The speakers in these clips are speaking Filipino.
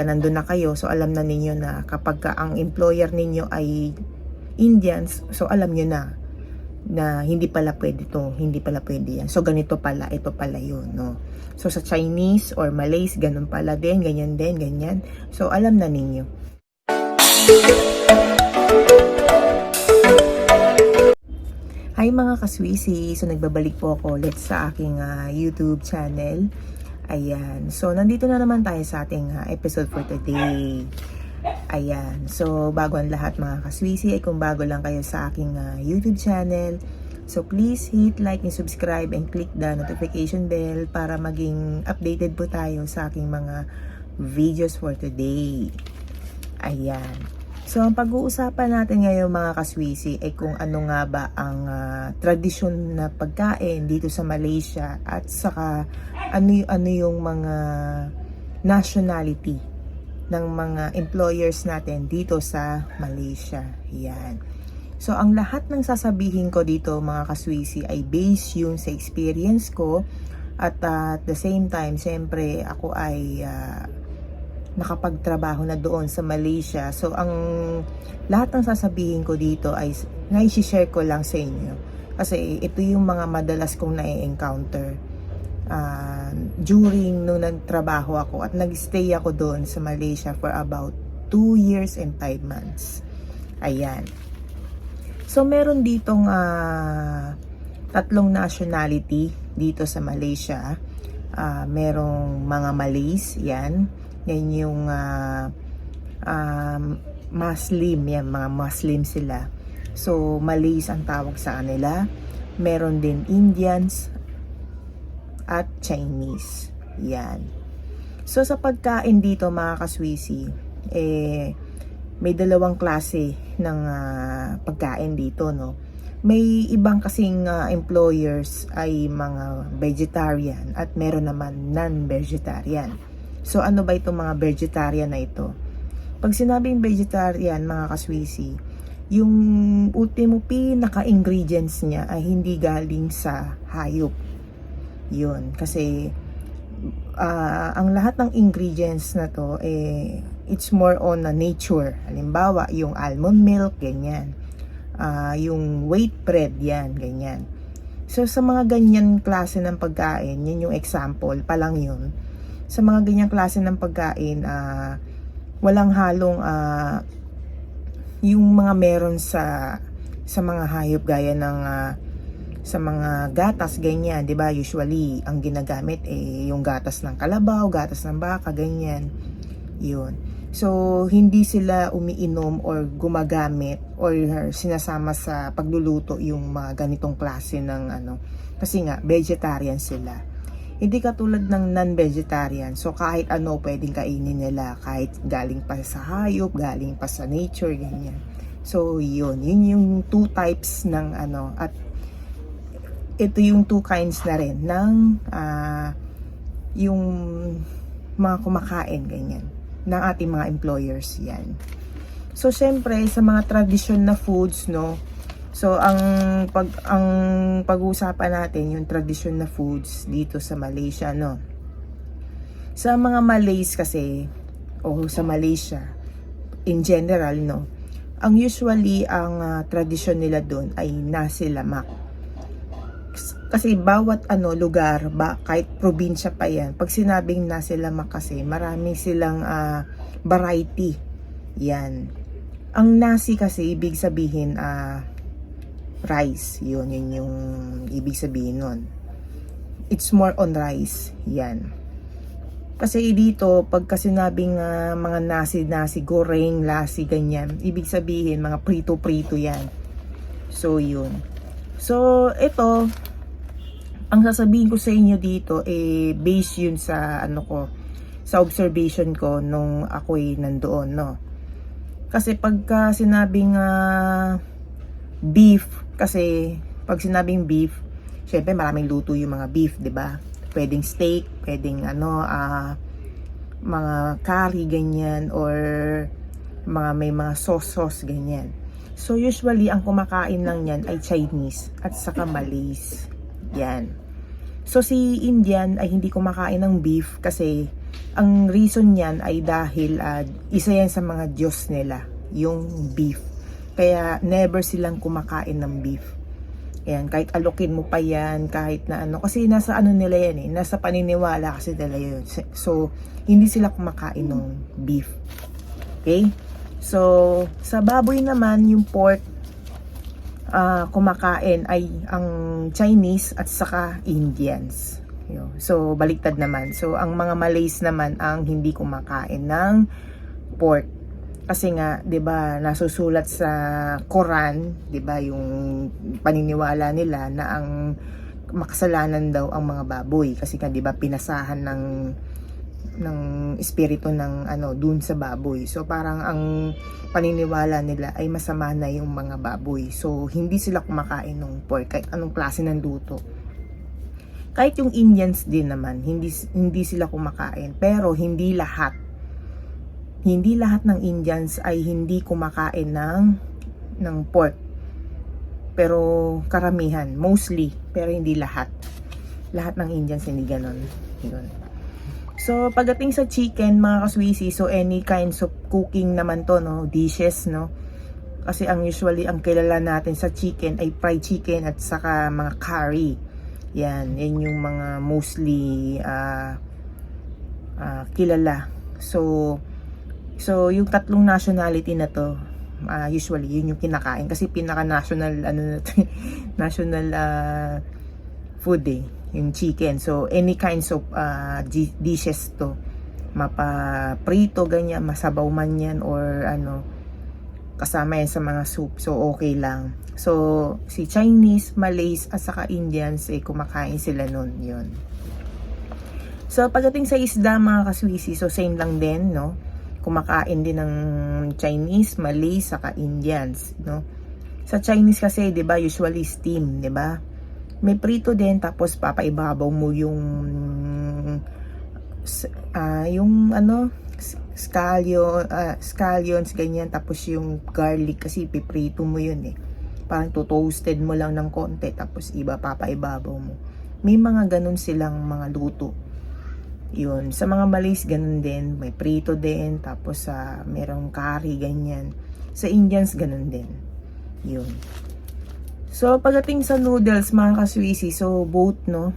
nandun na kayo, so alam na ninyo na kapag ang employer ninyo ay Indians, so alam nyo na hindi pala pwede to, hindi pala pwede yan. So ganito pala, ito pala yun, no? So sa Chinese or Malays, ganun pala din, ganyan din, ganyan. So alam na ninyo. Hi mga kaswisi! So nagbabalik po ako ulit sa aking YouTube channel. Ayan. So nandito na naman tayo sa ating episode for today. Ayan. So bago ang lahat mga kaswisi, ay kung bago lang kayo sa aking YouTube channel, so please hit like and subscribe and click the notification bell para maging updated po tayo sa aking mga videos for today. Ayan. So, ang pag-uusapan natin ngayon mga kaswisi ay kung ano nga ba ang tradisyon na pagkain dito sa Malaysia at saka ano yung mga nationality ng mga employers natin dito sa Malaysia. Yan. So, ang lahat ng sasabihin ko dito mga kaswisi ay based yun sa experience ko at the same time, siyempre ako ay nakapagtrabaho na doon sa Malaysia. So, ang lahat ng sasabihin ko dito ay na-share ko lang sa inyo. Kasi ito yung mga madalas kong na-encounter during nung nagtrabaho ako at nag-stay ako doon sa Malaysia for about 2 years and 5 months. Ayan. So, meron ditong tatlong nationality dito sa Malaysia. Merong mga Malays, yan. Yan yung Muslim, yan, mga Muslim sila. So, Malays ang tawag sa kanila. Meron din Indians at Chinese. Yan. So, sa pagkain dito mga kaswisi, may dalawang klase ng pagkain dito, no? May ibang kasing employers ay mga vegetarian at meron naman non-vegetarian. So, ano ba itong mga vegetarian na ito? Pag sinabing vegetarian, mga kaswisi, yung ultimo pinaka-ingredients niya ay hindi galing sa hayop. Yun. Kasi, ang lahat ng ingredients na to, it's more on nature. Halimbawa, yung almond milk, ganyan. Yung wheat bread, yan, ganyan. So, sa mga ganyan klase ng pagkain, yun yung example, palang yun. Sa mga ganyang klase ng pagkain, walang halong yung mga meron sa mga hayop gaya ng sa mga gatas, ganyan, 'di ba? Usually, ang ginagamit yung gatas ng kalabaw, gatas ng baka, ganyan. 'Yun. So, hindi sila umiinom or gumagamit or sinasama sa pagluluto yung mga ganitong klase ng kasi nga vegetarian sila. Hindi katulad ng non-vegetarian. So, kahit ano pwedeng kainin nila. Kahit galing pa sa hayop, galing pa sa nature, ganyan. So, yun. Yun yung two types ng at ito yung two kinds na rin ng yung mga kumakain, ganyan. Ng ating mga employers, yan. So, syempre, sa mga tradition na foods, no, so, ang pag-uusapan natin yung tradition na foods dito sa Malaysia, no. Sa mga Malays kasi, o sa Malaysia, in general, no, ang usually, ang tradition nila doon ay nasi lemak. Kasi bawat lugar, kahit probinsya pa yan, pag sinabing nasi lemak kasi, marami silang variety. Yan. Ang nasi kasi, ibig sabihin, rice, yun yung ibig sabihin nun. It's more on rice, yan. Kasi dito, pagka sinabing mga nasi goreng, lasi, ganyan, ibig sabihin, mga prito-prito yan. So, yun. So, ito, ang sasabihin ko sa inyo dito, based yun sa, sa observation ko nung ako'y nandoon, no. Kasi pagka sinabing beef, kasi pag sinabing beef, syempre maraming luto yung mga beef, 'di ba? Pwedeng steak, pwedeng mga curry ganyan or may mga sauce ganyan. So usually ang kumakain lang niyan ay Chinese at saka Malays. Yan. So si Indian ay hindi kumakain ng beef kasi Ang reason niyan ay dahil isa yan sa mga Diyos nila, yung beef. Kaya never silang kumakain ng beef. Ayan, kahit alokin mo pa yan, kahit na ano, kasi nasa ano nila yan eh, nasa paniniwala kasi nila yun. So, hindi sila kumakain ng beef. Okay? So, sa baboy naman, yung pork, kumakain ay ang Chinese at saka Indians. So, baliktad naman. So, ang mga Malays naman ang hindi kumakain ng pork. Kasi nga, 'di ba, nasusulat sa Quran, 'di ba, yung paniniwala nila na ang makasalanan daw ang mga baboy kasi nga 'di ba pinasahan ng espiritu ng ano dun sa baboy. So parang ang paniniwala nila ay masama na yung mga baboy. So hindi sila kumakain ng pork kahit anong klase ng luto. Kahit yung Indians din naman, hindi sila kumakain, pero hindi lahat ng Indians ay hindi kumakain ng pork. Pero karamihan, mostly, pero hindi lahat. Lahat ng Indians hindi ganoon. Yun. So, pagdating sa chicken, mga kaswisi, so any kinds of cooking naman to, no, dishes, no. Kasi ang usually ang kilala natin sa chicken ay fried chicken at saka mga curry. Yan yung mga mostly kilala. So, yung tatlong nationality na to, usually, yun yung kinakain. Kasi pinaka-national, national food eh, yung chicken. So, any kinds of dishes to. Mapa-prito, ganyan, masabaw man yan, or ano, kasama yan sa mga soup. So, okay lang. So, si Chinese, Malays, at saka Indians, kumakain sila nun, yun. So, pagdating sa isda, mga kaswisi, so same lang din, no? Kumakain din ng Chinese, Malay, saka Indians, no? Sa Chinese kasi, 'di ba, usually steam, 'di ba? May prito din tapos papaibabaw mo yung ano, scallions ganyan, tapos yung garlic kasi piprito mo yun eh. Parang toasted mo lang ng konti tapos papaibabaw mo. May mga ganun silang mga luto. Yun, sa mga Malays ganun din, may prito din, tapos merong curry, ganyan. Sa Indians ganun din. Yun. So, pagdating sa noodles, mga kaswisi, so both, no,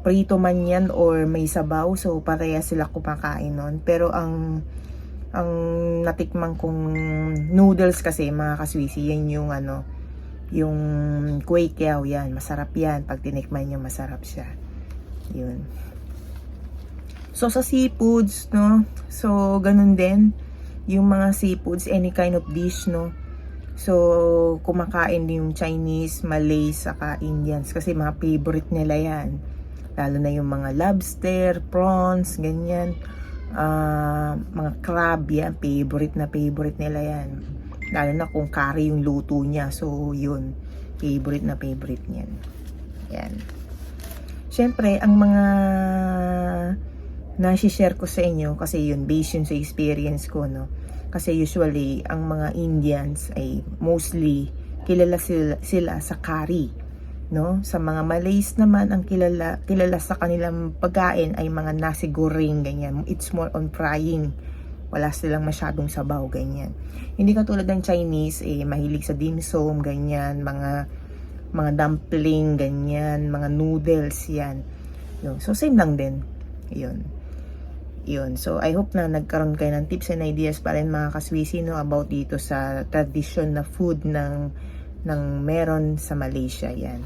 prito man yan or may sabaw, so pareha sila kumakain nun. Pero ang natikman kong noodles kasi, mga kaswisi, yan yung ano, yung kway teow, yan, masarap yan. Pag tinikman nyo, masarap siya. Yun. So, sa seafoods, no? So, ganun din. Yung mga seafoods, any kind of dish, no? So, kumakain din yung Chinese, Malay, saka Indians. Kasi mga favorite nila yan. Lalo na yung mga lobster, prawns, ganyan. Mga crab, yan. Favorite nila yan. Lalo na kung curry yung luto niya. So, yun. Favorite niyan. Yan. Siyempre, ang mga nasi-share ko sa inyo, kasi yun, based yun sa experience ko, no? Kasi usually, ang mga Indians ay mostly kilala sila sa curry, no? Sa mga Malays naman, ang kilala sa kanilang pagkain ay mga nasi goreng, ganyan. It's more on frying. Wala silang masyadong sabaw, ganyan. Hindi katulad ng Chinese, mahilig sa dim sum, ganyan, mga dumpling, ganyan, mga noodles, yan. Yun. So, same lang din. Yun. So, I hope na nagkaroon kayo ng tips and ideas pa rin, mga kaswisi, no, about dito sa tradition na food ng meron sa Malaysia, yan.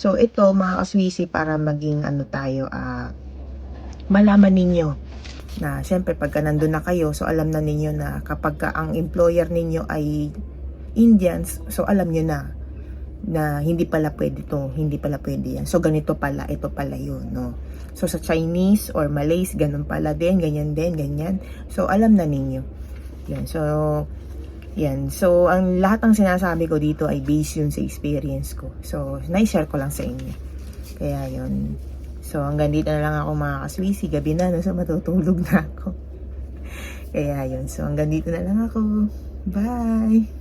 So, ito mga kaswisi para maging ano tayo, malaman ninyo na syempre pagka nandun na kayo, so alam na ninyo na kapag ka ang employer ninyo ay Indians, so alam nyo na hindi pala pwede to, hindi pala pwede yan. So ganito pala, ito pala yun, no? So sa Chinese or Malays, ganun pala din, ganyan din, ganyan. So alam na ninyo. Yan, so yan. So ang lahat ng sinasabi ko dito ay based yun sa experience ko. So na-share ko lang sa inyo. Kaya yun. So hanggang dito na lang ako mga kaswisi, gabi na, no? So matutulog na ako. Kaya yun. So hanggang dito na lang ako. Bye!